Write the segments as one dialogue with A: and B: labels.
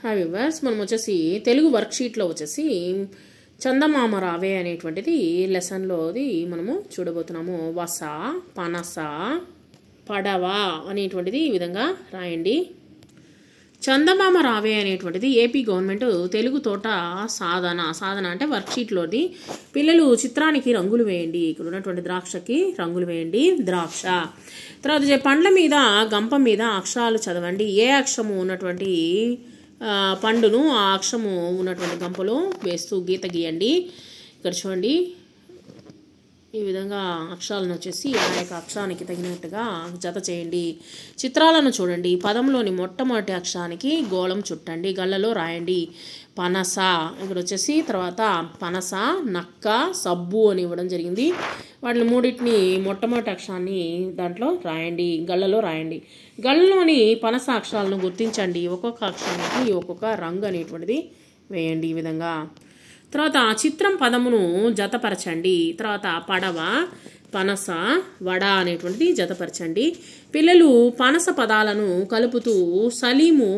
A: Hi viewers, మనం వచ్చేసి తెలుగు వర్క్షీట్లో వచ్చేసి చందమామ రావే అనేటువంటిది లెసన్లోది మనము చూడబోతున్నాము. వస, పనస, పడవ అనేటువంటిది ఈ విధంగా రాయండి. చందమామ రావే అనేటువంటిది ఏపీ గవర్నమెంట్ తెలుగు తోట సాధన అంటే వర్క్షీట్లోది. పిల్లలు చిత్రానికి రంగులు వేయండి. ఇక్కడ ఉన్నటువంటి ద్రాక్షకి రంగులు వేయండి, ద్రాక్ష. తర్వాత పండ్ల మీద గంప మీద అక్షరాలు చదవండి. ఏ అక్షరము ఉన్నటువంటి పండును ఆ అక్షరము ఉన్నటువంటి గంపలో వేస్తూ గీత గీయండి. ఇక్కడ చూడండి, ఈ విధంగా అక్షరాలను వచ్చేసి ఆ యొక్క అక్షరానికి తగినట్టుగా జత చేయండి. చిత్రాలను చూడండి. పదంలోని మొట్టమొదటి అక్షరానికి గోళం చుట్టండి. గళ్ళలో రాయండి. పనస, ఇక్కడ వచ్చేసి తర్వాత పనస, నక్క, సబ్బు అని ఇవ్వడం జరిగింది. వాటిని మూడింటిని మొట్టమొదటి అక్షరాన్ని దాంట్లో రాయండి, గళ్ళలో రాయండి. గళ్ళలోని పనస అక్షరాలను గుర్తించండి. ఒక్కొక్క అక్షరానికి ఒక్కొక్క రంగు అనేటువంటిది వేయండి ఈ విధంగా. తర్వాత చిత్రం పదమును జతపరచండి. తర్వాత పడవ, పనస, వడ అనేటువంటిది జతపరచండి. పిల్లలు పనస పదాలను కలుపుతూ సలీము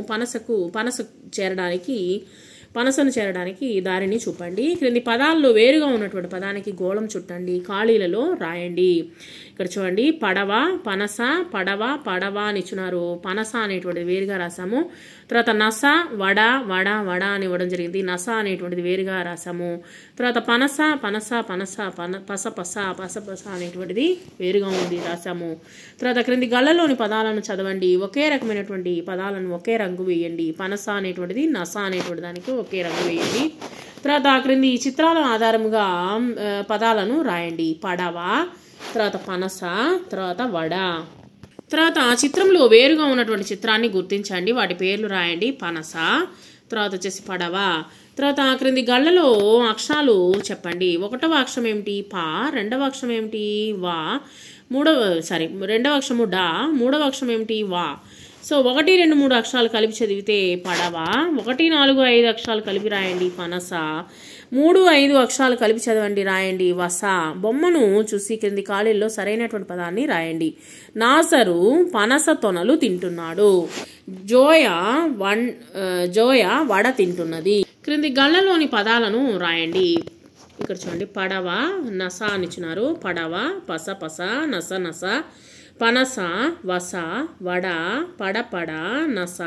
A: పనసను చేరడానికి దారిని చూపండి. క్రింది పదాల్లో వేరుగా ఉన్నటువంటి పదానికి గోళం చుట్టండి. ఖాళీలలో రాయండి. ఇక్కడ చూడండి, పడవ, పనస, పడవ అని ఇచ్చినారు. పనస అనేటువంటిది వేరుగా రాసాము. తర్వాత నస, వడ అని ఇవ్వడం జరిగింది. నస అనేటువంటిది వేరుగా రాసాము. తర్వాత పనస పస అనేటువంటిది వేరుగా ఉంది, రాసాము. తర్వాత క్రింది గళ్ళలోని పదాలను చదవండి. ఒకే రకమైనటువంటి పదాలను ఒకే రంగు వేయండి. పనస అనేటువంటిది నస అనేటువంటి దానికి ఒకే రంగు వేయండి. తర్వాత క్రింది చిత్రాల ఆధారముగా పదాలను రాయండి. పడవ, తర్వాత పనస, తర్వాత వడ. తర్వాత చిత్రంలో వేరుగా ఉన్నటువంటి చిత్రాన్ని గుర్తించండి. వాటి పేర్లు రాయండి. పనస, తర్వాత వచ్చేసి పడవ. తర్వాత క్రింది గళ్ళలో అక్షరాలు చెప్పండి. ఒకటవ అక్షరం ఏమిటి? పా. రెండవ అక్షరం ఏమిటి? వా. రెండవ అక్షరము డా. మూడవ అక్షరం ఏమిటి? వా. సో 1, 2, 3 అక్షరాలు కలిపి చదివితే పడవ. 1, 4, 5 అక్షరాలు కలిపి రాయండి. పనస. 3, 5 అక్షరాలు కలిపి చదవండి, రాయండి. వస. బొమ్మను చూసి క్రింది ఖాళీల్లో సరైనటువంటి పదాన్ని రాయండి. నాజరు పనస తొనలు తింటున్నాడు. జోయ వడ తింటున్నది. క్రింది గళ్ళలోని పదాలను రాయండి. ఇక్కడ చూడండి, పడవ, నస అని ఇచ్చినారు. పడవ, పస, నస, పనస, వస, వడ, పడ, నస.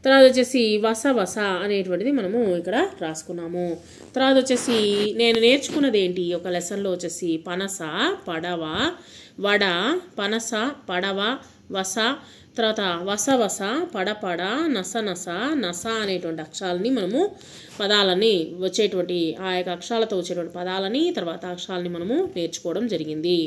A: తర్వాత వచ్చేసి వస అనేటువంటిది మనము ఇక్కడ రాసుకున్నాము. తర్వాత వచ్చేసి నేను నేర్చుకున్నది ఏంటి ఒక లెసన్లో వచ్చేసి పనస, పడవ, వడ, పనస, పడవ, వస. తర్వాత వస, పడ, నస అనేటువంటి అక్షరాలని మనము పదాలని వచ్చేటువంటి ఆ యొక్క అక్షరాలతో వచ్చేటువంటి పదాలని తర్వాత అక్షరాలని మనము నేర్చుకోవడం జరిగింది.